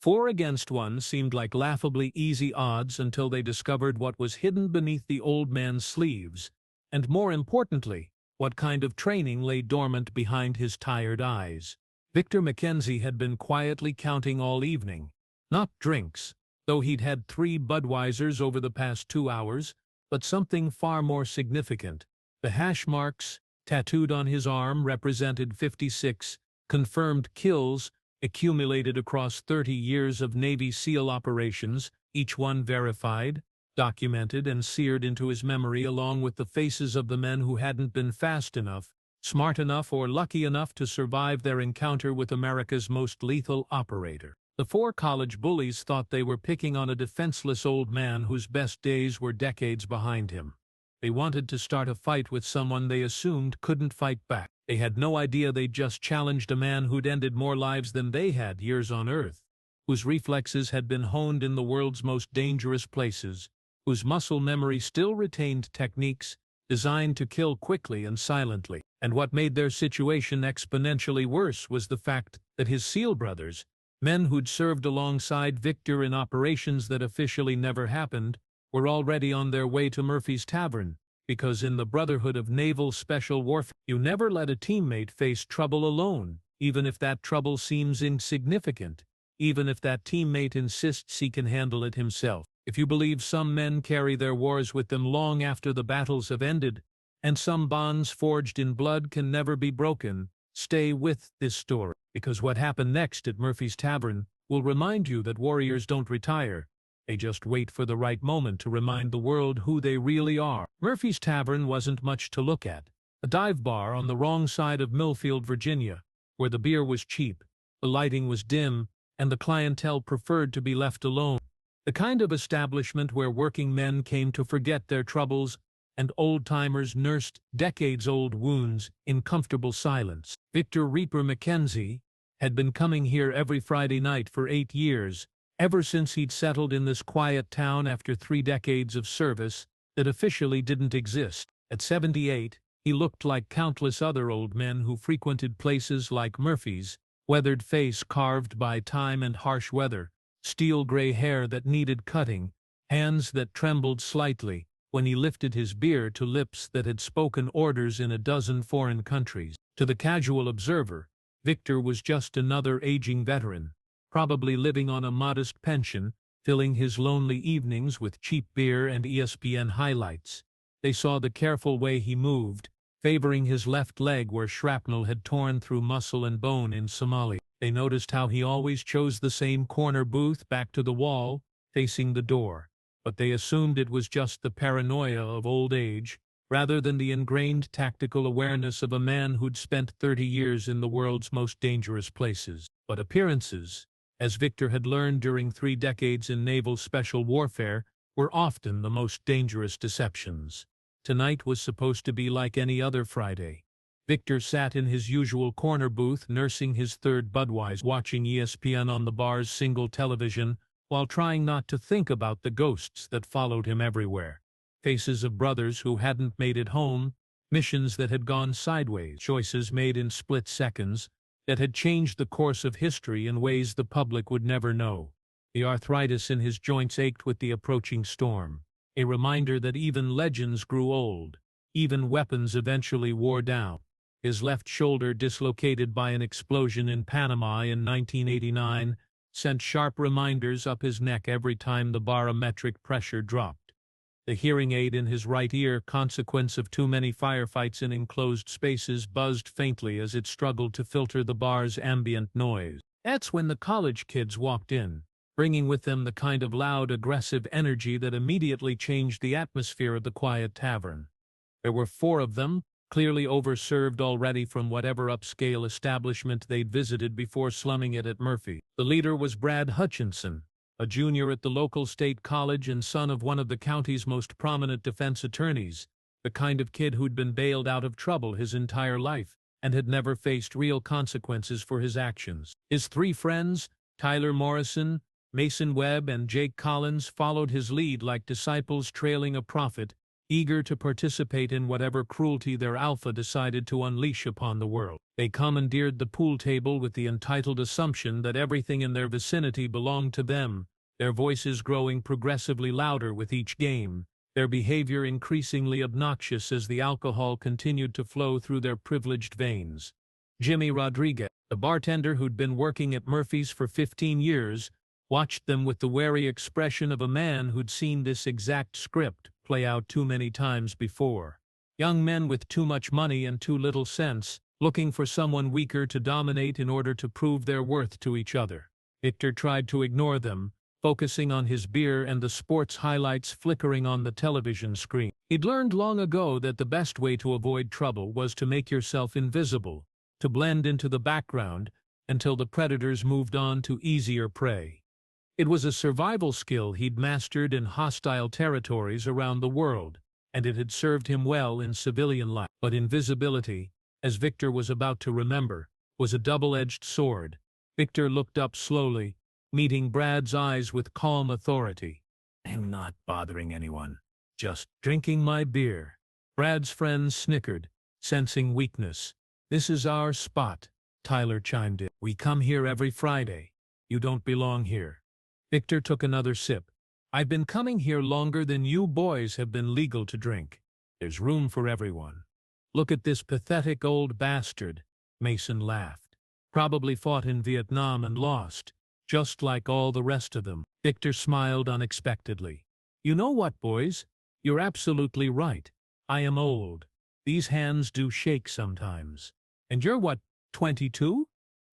4 against 1 seemed like laughably easy odds until they discovered what was hidden beneath the old man's sleeves, and more importantly, what kind of training lay dormant behind his tired eyes. Victor McKenzie had been quietly counting all evening. Not drinks, though he'd had 3 Budweisers over the past 2 hours, but something far more significant. The hash marks, tattooed on his arm, represented 56 confirmed kills accumulated across 30 years of Navy SEAL operations, each one verified, documented, and seared into his memory, along with the faces of the men who hadn't been fast enough, smart enough, or lucky enough to survive their encounter with America's most lethal operator. The 4 college bullies thought they were picking on a defenseless old man whose best days were decades behind him. They wanted to start a fight with someone they assumed couldn't fight back. They had no idea they'd just challenged a man who'd ended more lives than they had years on Earth, whose reflexes had been honed in the world's most dangerous places, whose muscle memory still retained techniques designed to kill quickly and silently. And what made their situation exponentially worse was the fact that his SEAL brothers, men who'd served alongside Victor in operations that officially never happened, were already on their way to Murphy's Tavern, because in the Brotherhood of Naval Special Warfare, you never let a teammate face trouble alone, even if that trouble seems insignificant, even if that teammate insists he can handle it himself. If you believe some men carry their wars with them long after the battles have ended, and some bonds forged in blood can never be broken, stay with this story, because what happened next at Murphy's Tavern will remind you that warriors don't retire. They just wait for the right moment to remind the world who they really are. Murphy's Tavern wasn't much to look at. A dive bar on the wrong side of Millfield, Virginia, where the beer was cheap, the lighting was dim, and the clientele preferred to be left alone. The kind of establishment where working men came to forget their troubles and old-timers nursed decades-old wounds in comfortable silence. Victor Reaper McKenzie had been coming here every Friday night for 8 years, ever since he'd settled in this quiet town after 3 decades of service that officially didn't exist. At 78, he looked like countless other old men who frequented places like Murphy's, weathered face carved by time and harsh weather, steel-gray hair that needed cutting, hands that trembled slightly when he lifted his beer to lips that had spoken orders in a dozen foreign countries. To the casual observer, Victor was just another aging veteran, probably living on a modest pension, filling his lonely evenings with cheap beer and ESPN highlights. They saw the careful way he moved, favoring his left leg where shrapnel had torn through muscle and bone in Somalia. They noticed how he always chose the same corner booth back to the wall, facing the door, but they assumed it was just the paranoia of old age, rather than the ingrained tactical awareness of a man who'd spent 30 years in the world's most dangerous places. But appearances, as Victor had learned during 3 decades in naval special warfare, were often the most dangerous deceptions. Tonight was supposed to be like any other Friday. Victor sat in his usual corner booth nursing his 3rd Budweiser, watching ESPN on the bar's single television, while trying not to think about the ghosts that followed him everywhere. Faces of brothers who hadn't made it home, missions that had gone sideways, choices made in split seconds that had changed the course of history in ways the public would never know. The arthritis in his joints ached with the approaching storm, a reminder that even legends grew old, even weapons eventually wore down. His left shoulder, dislocated by an explosion in Panama in 1989, sent sharp reminders up his neck every time the barometric pressure dropped. The hearing aid in his right ear, consequence of too many firefights in enclosed spaces, buzzed faintly as it struggled to filter the bar's ambient noise. That's when the college kids walked in, bringing with them the kind of loud, aggressive energy that immediately changed the atmosphere of the quiet tavern. There were 4 of them, clearly overserved already from whatever upscale establishment they'd visited before slumming it at Murphy. The leader was Brad Hutchinson, a junior at the local state college and son of one of the county's most prominent defense attorneys, the kind of kid who'd been bailed out of trouble his entire life and had never faced real consequences for his actions. His 3 friends, Tyler Morrison, Mason Webb, and Jake Collins, followed his lead like disciples trailing a prophet, eager to participate in whatever cruelty their alpha decided to unleash upon the world. They commandeered the pool table with the entitled assumption that everything in their vicinity belonged to them, their voices growing progressively louder with each game, their behavior increasingly obnoxious as the alcohol continued to flow through their privileged veins. Jimmy Rodriguez, the bartender who'd been working at Murphy's for 15 years, watched them with the wary expression of a man who'd seen this exact script play out too many times before. Young men with too much money and too little sense, looking for someone weaker to dominate in order to prove their worth to each other. Victor tried to ignore them, focusing on his beer and the sports highlights flickering on the television screen. He'd learned long ago that the best way to avoid trouble was to make yourself invisible, to blend into the background until the predators moved on to easier prey. It was a survival skill he'd mastered in hostile territories around the world, and it had served him well in civilian life. But invisibility, as Victor was about to remember, was a double-edged sword. Victor looked up slowly, meeting Brad's eyes with calm authority. "I'm not bothering anyone, just drinking my beer." Brad's friends snickered, sensing weakness. "This is our spot," Tyler chimed in. "We come here every Friday. You don't belong here." Victor took another sip. "I've been coming here longer than you boys have been legal to drink. There's room for everyone." "Look at this pathetic old bastard," Mason laughed. "Probably fought in Vietnam and lost, just like all the rest of them." Victor smiled unexpectedly. "You know what, boys? You're absolutely right. I am old. These hands do shake sometimes. And you're what, 22?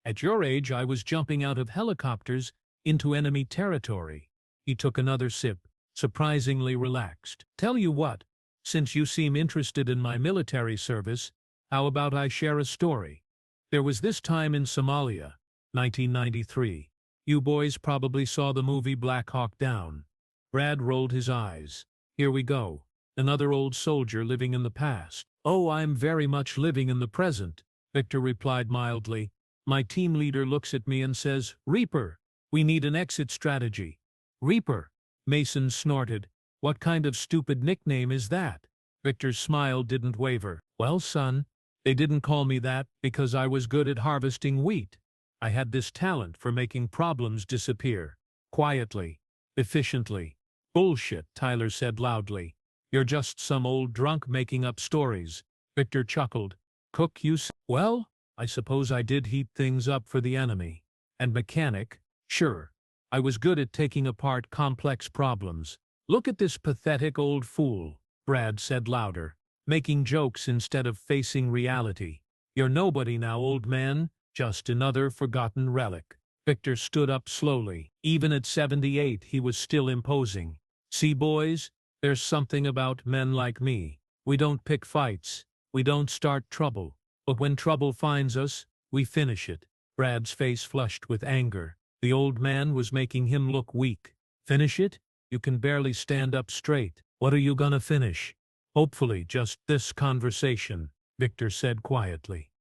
At your age I was jumping out of helicopters into enemy territory." He took another sip, surprisingly relaxed. "Tell you what, since you seem interested in my military service, how about I share a story? There was this time in Somalia, 1993. You boys probably saw the movie Black Hawk Down." Brad rolled his eyes. "Here we go. Another old soldier living in the past." "Oh, I'm very much living in the present," Victor replied mildly. "My team leader looks at me and says, 'Reaper, we need an exit strategy.'" "Reaper?" Mason snorted. "What kind of stupid nickname is that?" Victor's smile didn't waver. "Well, son, they didn't call me that because I was good at harvesting wheat. I had this talent for making problems disappear. Quietly. Efficiently." "Bullshit," Tyler said loudly. "You're just some old drunk making up stories." Victor chuckled. "Cook, you s— Well, I suppose I did heat things up for the enemy. And mechanic, sure. I was good at taking apart complex problems." "Look at this pathetic old fool," Brad said louder, making jokes instead of facing reality. "You're nobody now, old man, just another forgotten relic." Victor stood up slowly. Even at 78 he was still imposing. "See, boys, there's something about men like me. We don't pick fights. We don't start trouble. But when trouble finds us, we finish it." Brad's face flushed with anger. The old man was making him look weak. "Finish it? You can barely stand up straight. What are you gonna finish?" "Hopefully just this conversation," Victor said quietly.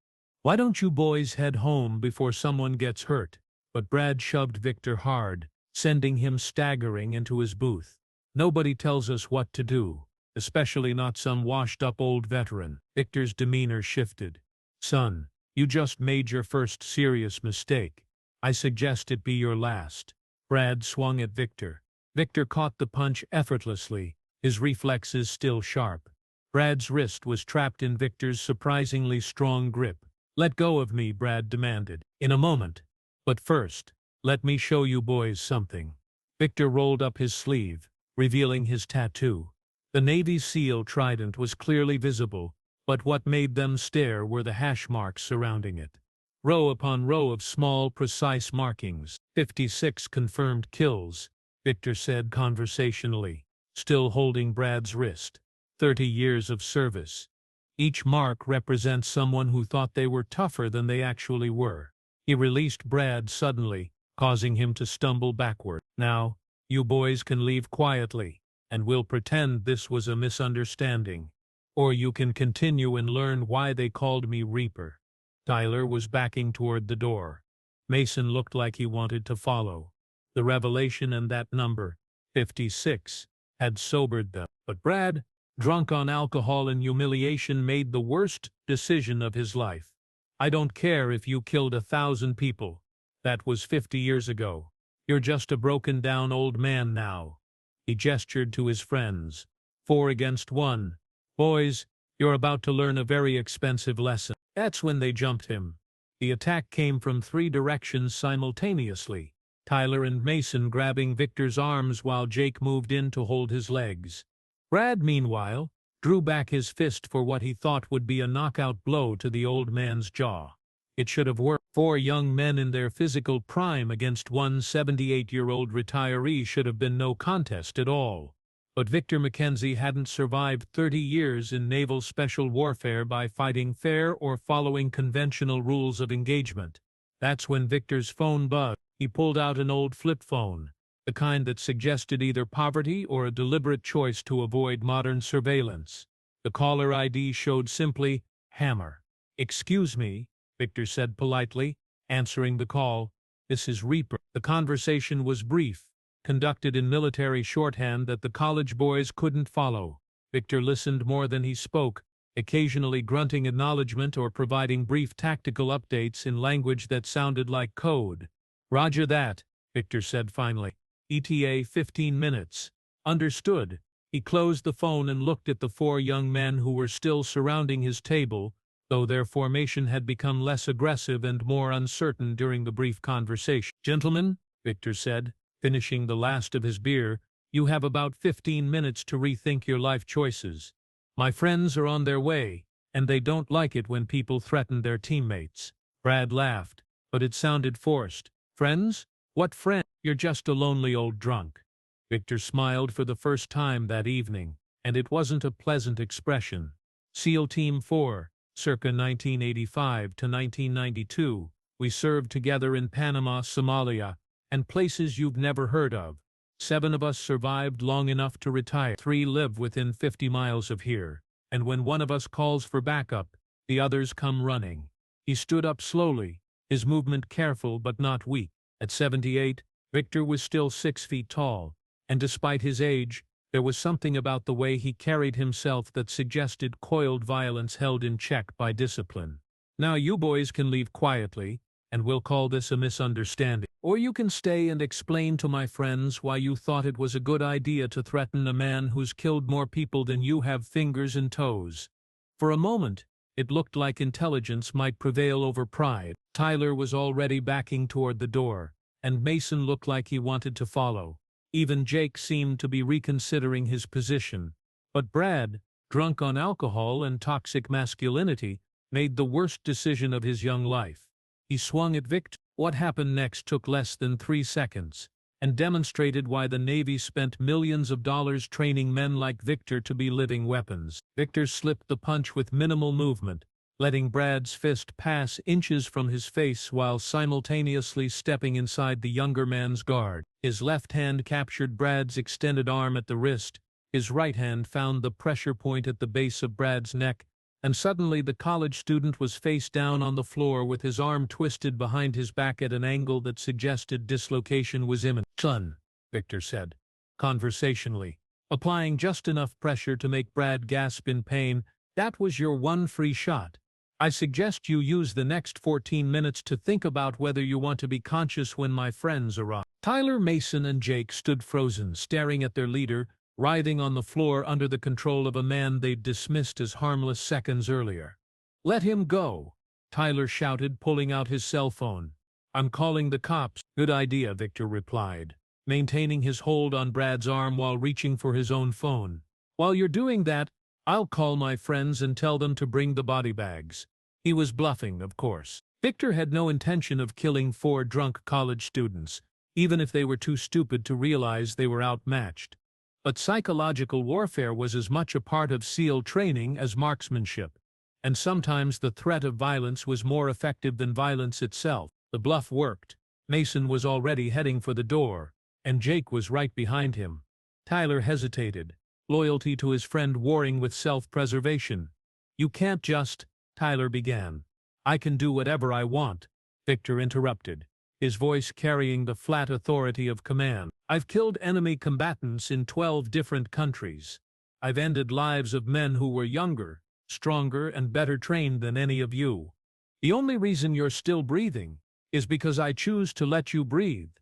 "Why don't you boys head home before someone gets hurt?" But Brad shoved Victor hard, sending him staggering into his booth. "Nobody tells us what to do, especially not some washed-up old veteran." Victor's demeanor shifted. "Son, you just made your first serious mistake. I suggest it be your last." Brad swung at Victor. Victor caught the punch effortlessly, his reflexes still sharp. Brad's wrist was trapped in Victor's surprisingly strong grip. "Let go of me," Brad demanded. "In a moment. But first, let me show you boys something." Victor rolled up his sleeve, revealing his tattoo. The Navy SEAL trident was clearly visible, but what made them stare were the hash marks surrounding it. Row upon row of small, precise markings. 56 confirmed kills, Victor said conversationally, still holding Brad's wrist. 30 years of service. Each mark represents someone who thought they were tougher than they actually were. He released Brad suddenly, causing him to stumble backward. "Now, you boys can leave quietly, and we'll pretend this was a misunderstanding. Or you can continue and learn why they called me Reaper." Tyler was backing toward the door. Mason looked like he wanted to follow. The revelation and that number, 56, had sobered them. But Brad, drunk on alcohol and humiliation, made the worst decision of his life. I don't care if you killed 1,000 people. That was 50 years ago. You're just a broken-down old man now. He gestured to his friends. 4 against 1. Boys, you're about to learn a very expensive lesson. That's when they jumped him. The attack came from 3 directions simultaneously, Tyler and Mason grabbing Victor's arms while Jake moved in to hold his legs. Brad, meanwhile, drew back his fist for what he thought would be a knockout blow to the old man's jaw. It should have worked. 4 young men in their physical prime against one 78-year-old retiree should have been no contest at all. But Victor McKenzie hadn't survived 30 years in naval special warfare by fighting fair or following conventional rules of engagement. That's when Victor's phone buzzed. He pulled out an old flip phone, the kind that suggested either poverty or a deliberate choice to avoid modern surveillance. The caller ID showed simply, Hammer. "Excuse me," Victor said politely, answering the call. "This is Reaper." The conversation was brief, conducted in military shorthand that the college boys couldn't follow. Victor listened more than he spoke, occasionally grunting acknowledgement or providing brief tactical updates in language that sounded like code. "Roger that," Victor said finally. "ETA 15 minutes. Understood." He closed the phone and looked at the 4 young men who were still surrounding his table, though their formation had become less aggressive and more uncertain during the brief conversation. "Gentlemen," Victor said, finishing the last of his beer, "you have about 15 minutes to rethink your life choices. My friends are on their way, and they don't like it when people threaten their teammates." Brad laughed, but it sounded forced. "Friends? What friend? You're just a lonely old drunk." Victor smiled for the first time that evening, and it wasn't a pleasant expression. "SEAL Team 4, circa 1985 to 1992, we served together in Panama, Somalia, and places you've never heard of. 7 of us survived long enough to retire. 3 live within 50 miles of here, and when one of us calls for backup, the others come running." He stood up slowly, his movement careful but not weak. At 78, Victor was still 6 feet tall, and despite his age, there was something about the way he carried himself that suggested coiled violence held in check by discipline. "Now you boys can leave quietly, and we'll call this a misunderstanding. Or you can stay and explain to my friends why you thought it was a good idea to threaten a man who's killed more people than you have fingers and toes." For a moment, it looked like intelligence might prevail over pride. Tyler was already backing toward the door, and Mason looked like he wanted to follow. Even Jake seemed to be reconsidering his position. But Brad, drunk on alcohol and toxic masculinity, made the worst decision of his young life. He swung at Victor. What happened next took less than 3 seconds, and demonstrated why the Navy spent millions of dollars training men like Victor to be living weapons. Victor slipped the punch with minimal movement, letting Brad's fist pass inches from his face while simultaneously stepping inside the younger man's guard. His left hand captured Brad's extended arm at the wrist, his right hand found the pressure point at the base of Brad's neck, and suddenly the college student was face down on the floor with his arm twisted behind his back at an angle that suggested dislocation was imminent. "Son," Victor said, conversationally, applying just enough pressure to make Brad gasp in pain, "that was your one free shot. I suggest you use the next 14 minutes to think about whether you want to be conscious when my friends arrive." Tyler, Mason, and Jake stood frozen, staring at their leader, writhing on the floor under the control of a man they'd dismissed as harmless seconds earlier. "Let him go," Tyler shouted, pulling out his cell phone. "I'm calling the cops." "Good idea," Victor replied, maintaining his hold on Brad's arm while reaching for his own phone. "While you're doing that, I'll call my friends and tell them to bring the body bags." He was bluffing, of course. Victor had no intention of killing 4 drunk college students, even if they were too stupid to realize they were outmatched. But psychological warfare was as much a part of SEAL training as marksmanship, and sometimes the threat of violence was more effective than violence itself. The bluff worked. Mason was already heading for the door, and Jake was right behind him. Tyler hesitated, loyalty to his friend warring with self-preservation. "You can't just," Tyler began. "I can do whatever I want," Victor interrupted, his voice carrying the flat authority of command. "I've killed enemy combatants in 12 different countries. I've ended lives of men who were younger, stronger, and better trained than any of you. The only reason you're still breathing is because I choose to let you breathe."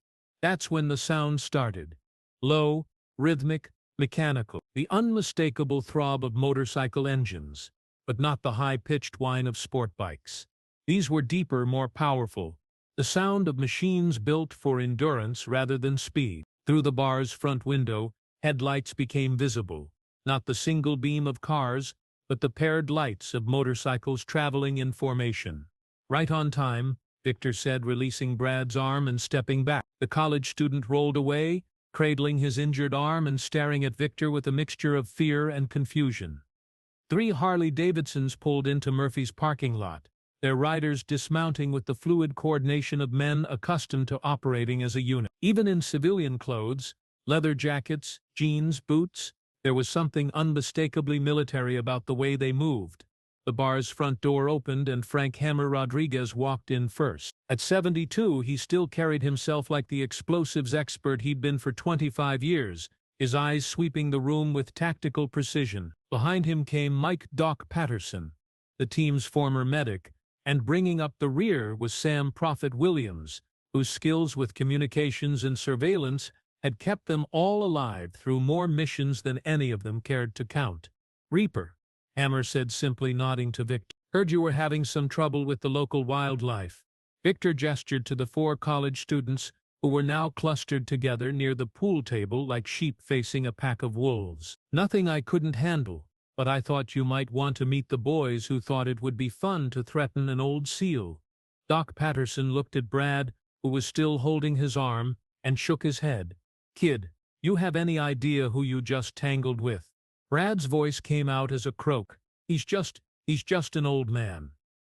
That's when the sound started. Low, rhythmic, mechanical. The unmistakable throb of motorcycle engines, but not the high-pitched whine of sport bikes. These were deeper, more powerful. The sound of machines built for endurance rather than speed. Through the bar's front window, headlights became visible. Not the single beam of cars, but the paired lights of motorcycles traveling in formation. "Right on time," Victor said, releasing Brad's arm and stepping back. The college student rolled away, cradling his injured arm and staring at Victor with a mixture of fear and confusion. 3 Harley-Davidsons pulled into Murphy's parking lot, their riders dismounting with the fluid coordination of men accustomed to operating as a unit. Even in civilian clothes, leather jackets, jeans, boots, there was something unmistakably military about the way they moved. The bar's front door opened and Frank "Hammer" Rodriguez walked in first. At 72, he still carried himself like the explosives expert he'd been for 25 years, his eyes sweeping the room with tactical precision. Behind him came Mike "Doc" Patterson, the team's former medic, and bringing up the rear was Sam "Prophet" Williams, whose skills with communications and surveillance had kept them all alive through more missions than any of them cared to count. "Reaper," Hammer said, simply nodding to Victor. "Heard you were having some trouble with the local wildlife." Victor gestured to the 4 college students who were now clustered together near the pool table like sheep facing a pack of wolves. "Nothing I couldn't handle, but I thought you might want to meet the boys who thought it would be fun to threaten an old SEAL." Doc Patterson looked at Brad, who was still holding his arm, and shook his head. "Kid, you have any idea who you just tangled with?" Brad's voice came out as a croak. He's just an old man."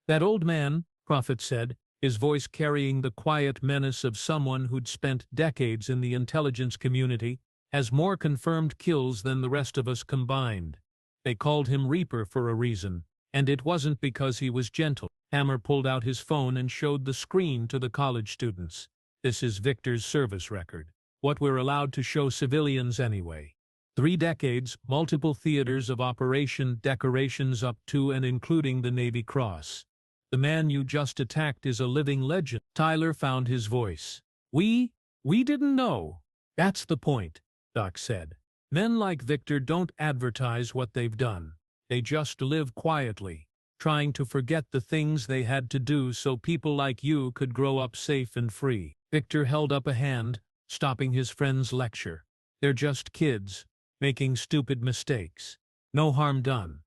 "That old man," Prophet said, his voice carrying the quiet menace of someone who'd spent decades in the intelligence community, "has more confirmed kills than the rest of us combined. They called him Reaper for a reason, and it wasn't because he was gentle." Hammer pulled out his phone and showed the screen to the college students. "This is Victor's service record. What we're allowed to show civilians anyway. 3 decades, multiple theaters of operation, decorations up to and including the Navy Cross. The man you just attacked is a living legend." Tyler found his voice. We didn't know." "That's the point," Doc said. "Men like Victor don't advertise what they've done. They just live quietly, trying to forget the things they had to do so people like you could grow up safe and free." Victor held up a hand, stopping his friend's lecture. "They're just kids, making stupid mistakes. No harm done."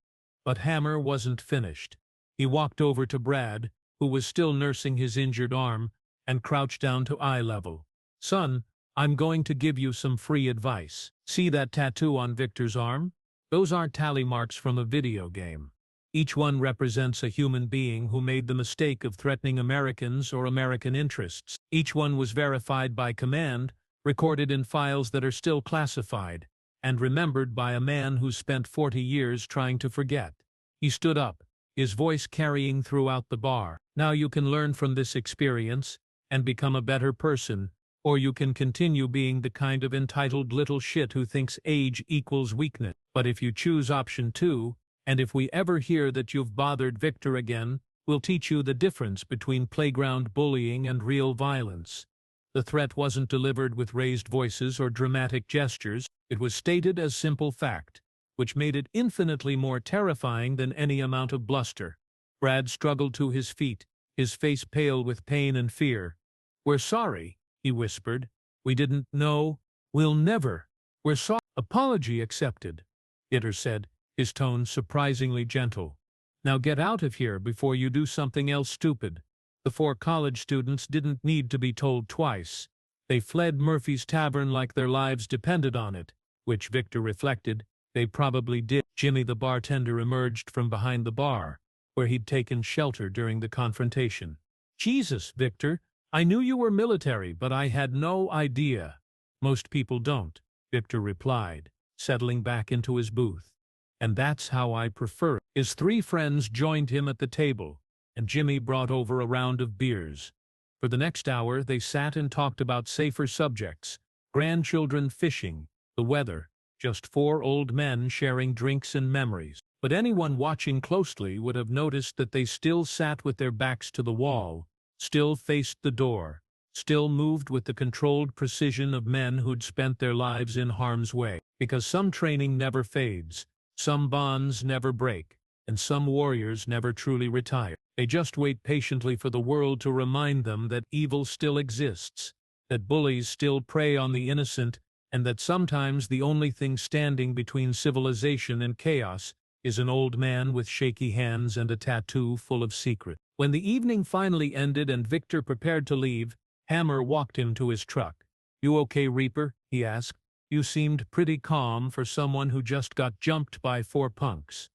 But Hammer wasn't finished. He walked over to Brad, who was still nursing his injured arm, and crouched down to eye level. "Son, I'm going to give you some free advice. See that tattoo on Victor's arm? Those aren't tally marks from a video game. Each one represents a human being who made the mistake of threatening Americans or American interests. Each one was verified by command, recorded in files that are still classified, and remembered by a man who spent 40 years trying to forget." He stood up, his voice carrying throughout the bar. "Now you can learn from this experience and become a better person, or you can continue being the kind of entitled little shit who thinks age equals weakness. But if you choose option 2, and if we ever hear that you've bothered Victor again, we'll teach you the difference between playground bullying and real violence." The threat wasn't delivered with raised voices or dramatic gestures. It was stated as simple fact, which made it infinitely more terrifying than any amount of bluster. Brad struggled to his feet, his face pale with pain and fear. "We're sorry," he whispered. "We didn't know. We'll never. We're sorry." "Apology accepted," Itter said, his tone surprisingly gentle. "Now get out of here before you do something else stupid." The 4 college students didn't need to be told twice. They fled Murphy's Tavern like their lives depended on it, which Victor reflected they probably did. Jimmy the bartender emerged from behind the bar, where he'd taken shelter during the confrontation. "Jesus, Victor, I knew you were military, but I had no idea." "Most people don't," Victor replied, settling back into his booth. "And that's how I prefer it." His 3 friends joined him at the table, and Jimmy brought over a round of beers. For the next hour they sat and talked about safer subjects: grandchildren, fishing, the weather, just four old men sharing drinks and memories. But anyone watching closely would have noticed that they still sat with their backs to the wall, still faced the door, still moved with the controlled precision of men who'd spent their lives in harm's way. Because some training never fades, some bonds never break, and some warriors never truly retire. They just wait patiently for the world to remind them that evil still exists, that bullies still prey on the innocent, and that sometimes the only thing standing between civilization and chaos is an old man with shaky hands and a tattoo full of secret. When the evening finally ended and Victor prepared to leave, Hammer walked him to his truck. "You okay, Reaper?" he asked. "You seemed pretty calm for someone who just got jumped by four punks."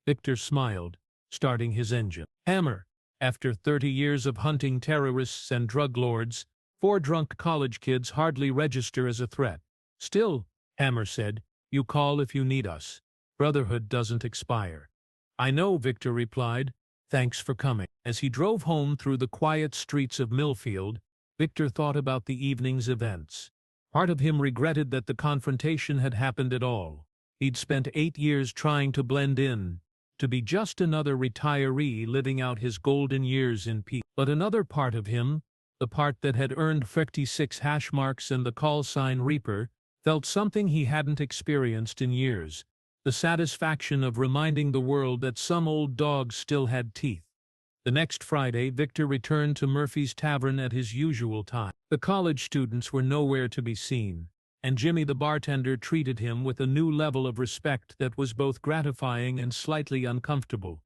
Victor smiled, starting his engine. "Hammer, after 30 years of hunting terrorists and drug lords, four drunk college kids hardly register as a threat. Still," Hammer said, "you call if you need us. Brotherhood doesn't expire." "I know," Victor replied. "Thanks for coming." As he drove home through the quiet streets of Millfield, Victor thought about the evening's events. Part of him regretted that the confrontation had happened at all. He'd spent 8 years trying to blend in, to be just another retiree living out his golden years in peace. But another part of him, the part that had earned 56 hash marks and the call sign Reaper, felt something he hadn't experienced in years. The satisfaction of reminding the world that some old dogs still had teeth. The next Friday, Victor returned to Murphy's Tavern at his usual time. The college students were nowhere to be seen, and Jimmy the bartender treated him with a new level of respect that was both gratifying and slightly uncomfortable.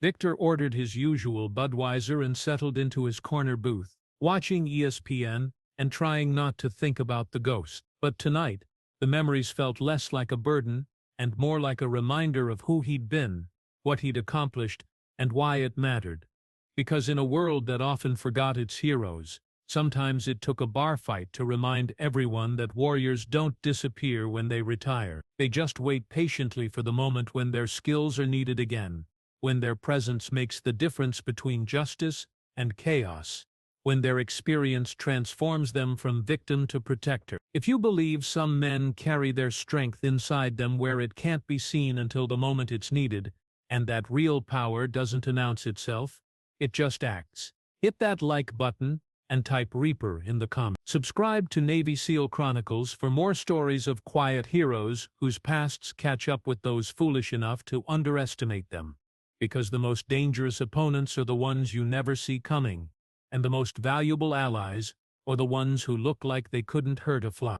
Victor ordered his usual Budweiser and settled into his corner booth, watching ESPN and trying not to think about the ghost. But tonight, the memories felt less like a burden and more like a reminder of who he'd been, what he'd accomplished, and why it mattered. Because in a world that often forgot its heroes, sometimes it took a bar fight to remind everyone that warriors don't disappear when they retire. They just wait patiently for the moment when their skills are needed again, when their presence makes the difference between justice and chaos, when their experience transforms them from victim to protector. If you believe some men carry their strength inside them where it can't be seen until the moment it's needed, and that real power doesn't announce itself, it just acts, hit that like button and type Reaper in the comments. Subscribe to Navy SEAL Chronicles for more stories of quiet heroes whose pasts catch up with those foolish enough to underestimate them. Because the most dangerous opponents are the ones you never see coming, and the most valuable allies are the ones who look like they couldn't hurt a fly.